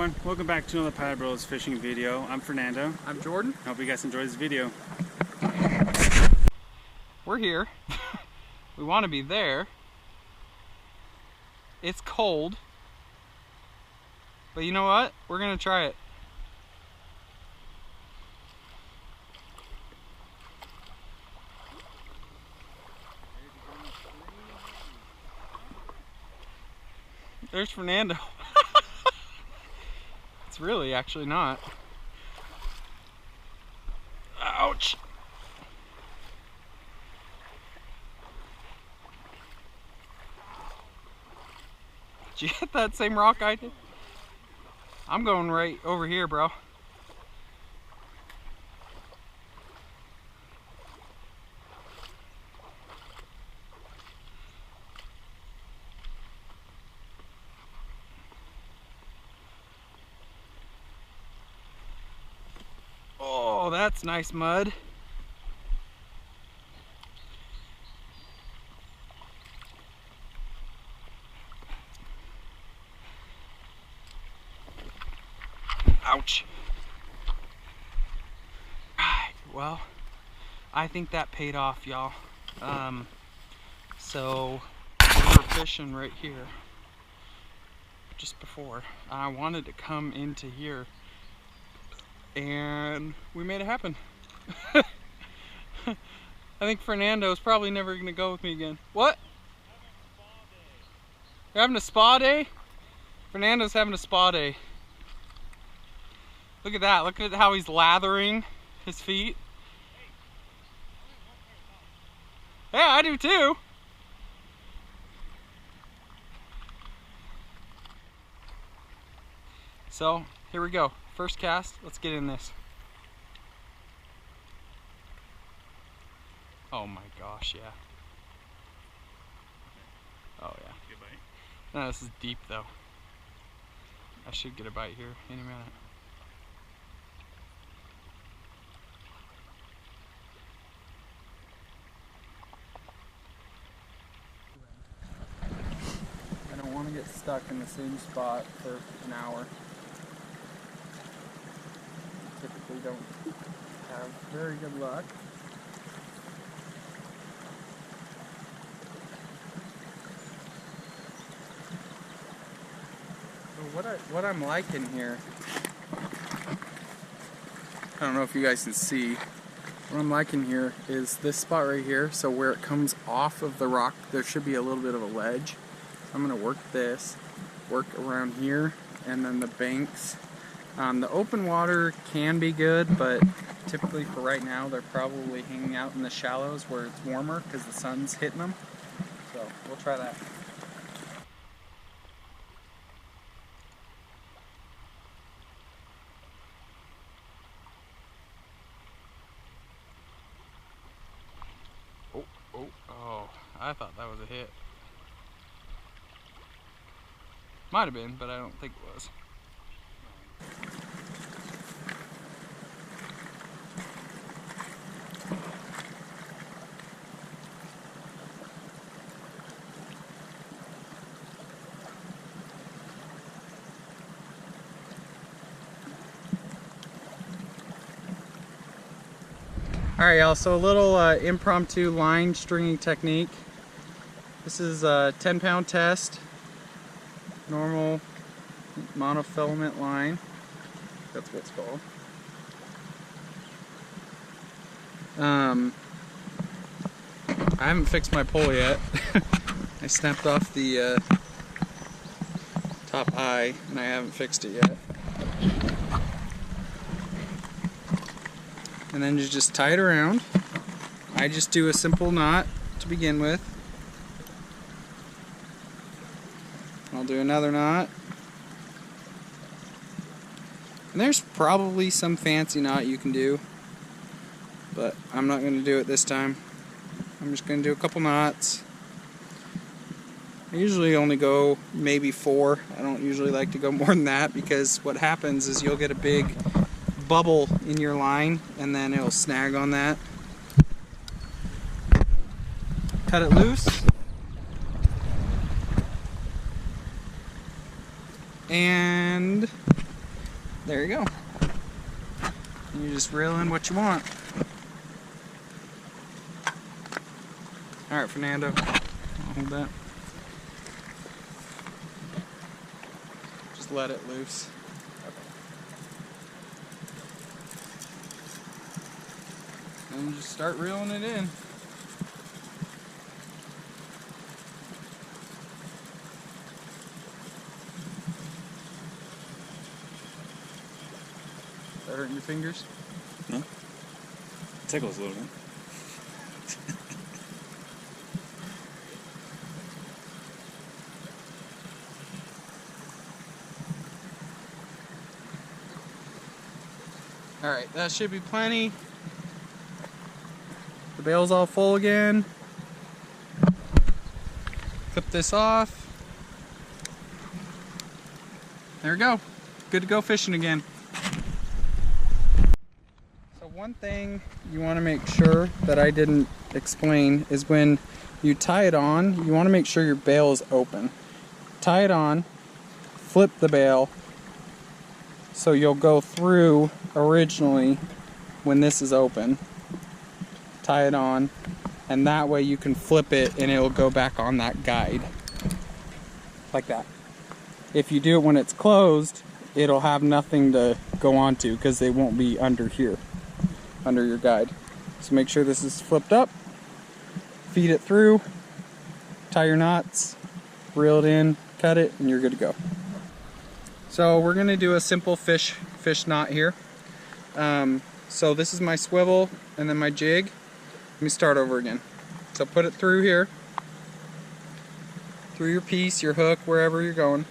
everyone, welcome back to another Pirate Bros fishing video. I'm Fernando. I'm Jordan. I hope you guys enjoyed this video. We're here. We want to be there. It's cold. But you know what? We're going to try it. There's Fernando. It's really actually not. Ouch. Did you hit that same rock I did? I'm going right over here, bro. Oh, that's nice mud. Ouch. Right, well, I think that paid off, y'all. So we were fishing right here just before. I wanted to come into here and we made it happen. I think Fernando's probably never gonna go with me again. What? You're having a spa day? Fernando's having a spa day. Look at that. Look at how he's lathering his feet. Yeah, I do too. So, here we go. First cast. Let's get in this. Oh my gosh, yeah. Oh yeah. Good bite. No, this is deep though. I should get a bite here any minute. I don't want to get stuck in the same spot for an hour. Typically don't have very good luck. So what I'm liking here, I don't know if you guys can see, what I'm liking here is this spot right here. So where it comes off of the rock, there should be a little bit of a ledge. I'm going to work this, work around here, and then the banks. The open water can be good, but typically for right now, they're probably hanging out in the shallows where it's warmer because the sun's hitting them. So we'll try that. Oh, I thought that was a hit. Might have been, but I don't think it was. Alright y'all, so a little impromptu line stringing technique. This is a 10-pound test, normal monofilament line, that's what it's called. I haven't fixed my pole yet. I snapped off the top eye and I haven't fixed it yet. And then you just tie it around. I just do a simple knot to begin with. I'll do another knot. And there's probably some fancy knot you can do, but I'm not going to do it this time. I'm just going to do a couple knots. I usually only go maybe 4. I don't usually like to go more than that because what happens is you'll get a big bubble in your line and then it'll snag on that. Cut it loose and there you go. And you just reel in what you want. Alright, Fernando, I'll hold that. Just let it loose. And just start reeling it in. That hurting your fingers? No. It tickles a little bit. Alright, that should be plenty. The bail's all full again. Clip this off. There we go. Good to go fishing again. So one thing you want to make sure that I didn't explain is when you tie it on, you want to make sure your bail is open. Tie it on, flip the bail, so you'll go through originally when this is open. Tie it on, and that way you can flip it and it'll go back on that guide. Like that. If you do it when it's closed, it'll have nothing to go onto because they won't be under here, under your guide. So make sure this is flipped up, feed it through, tie your knots, reel it in, cut it, and you're good to go. So we're gonna do a simple fish knot here. So this is my swivel and then my jig. Let me start over again. So put it through here, through your piece, your hook, wherever you're going.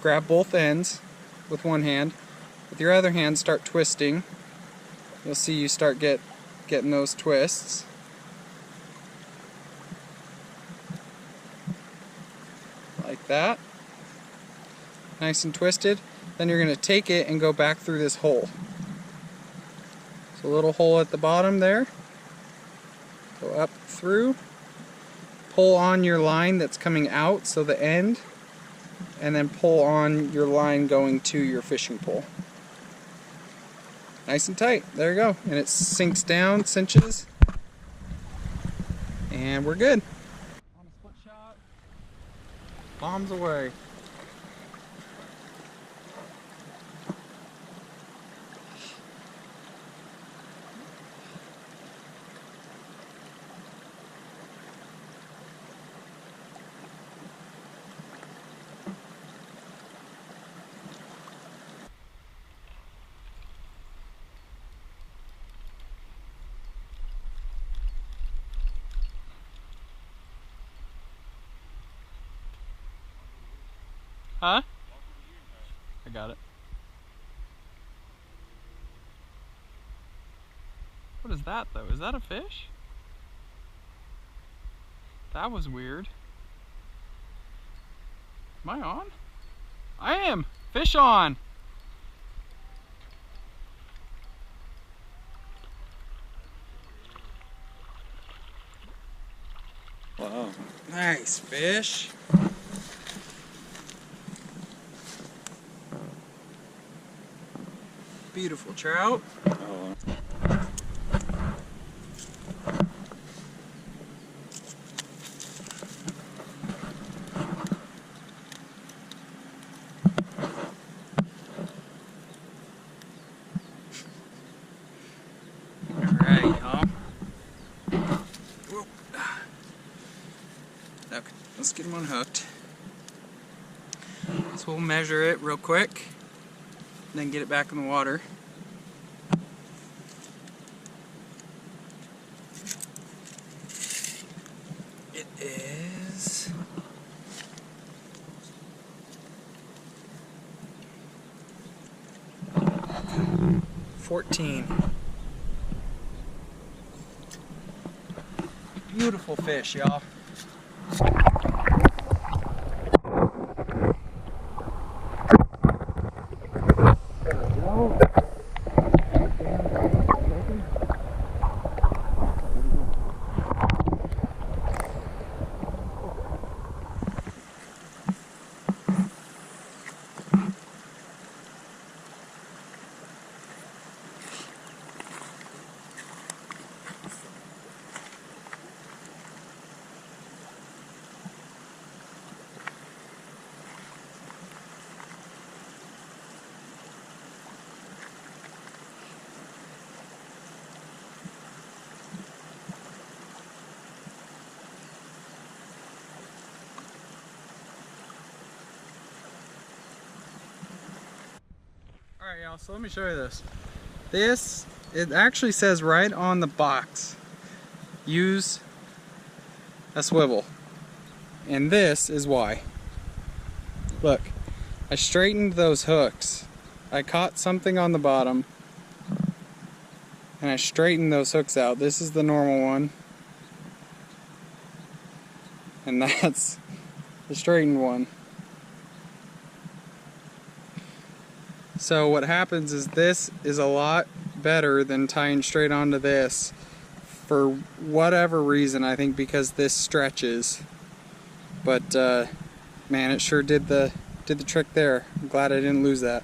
Grab both ends with one hand. With your other hand, start twisting. You'll see you start getting those twists. Like that. Nice and twisted. Then you're going to take it and go back through this hole. So a little hole at the bottom there. Go up through. Pull on your line that's coming out, so the end, and then pull on your line going to your fishing pole. Nice and tight. There you go. And it sinks down, cinches, and we're good. On a split shot, bombs away. Huh? I got it. What is that though? Is that a fish? That was weird. Am I on? I am! Fish on! Wow. Nice fish. Beautiful trout. Oh. Alright, y'all. Okay, let's get him unhooked. So we'll measure it real quick, then get it back in the water. It is 14. Beautiful fish, y'all. Alright y'all, so let me show you this. It actually says right on the box, use a swivel. And this is why. Look, I straightened those hooks. I caught something on the bottom and I straightened those hooks out. This is the normal one. And that's the straightened one. So what happens is this is a lot better than tying straight onto this for whatever reason. I think because this stretches. But man, it sure did the trick there. I'm glad I didn't lose that.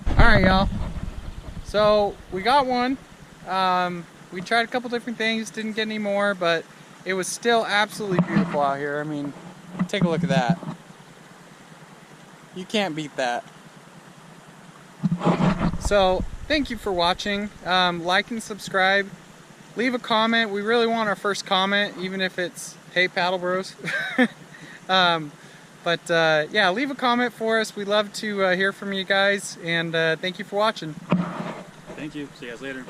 Alright y'all, so we got one. We tried a couple different things, didn't get any more, but it was still absolutely beautiful out here. I mean, take a look at that. You can't beat that. So, thank you for watching. Like and subscribe. Leave a comment. We really want our first comment, even if it's, hey, paddle bros. Yeah, leave a comment for us. We love to hear from you guys, and thank you for watching. Thank you. See you guys later.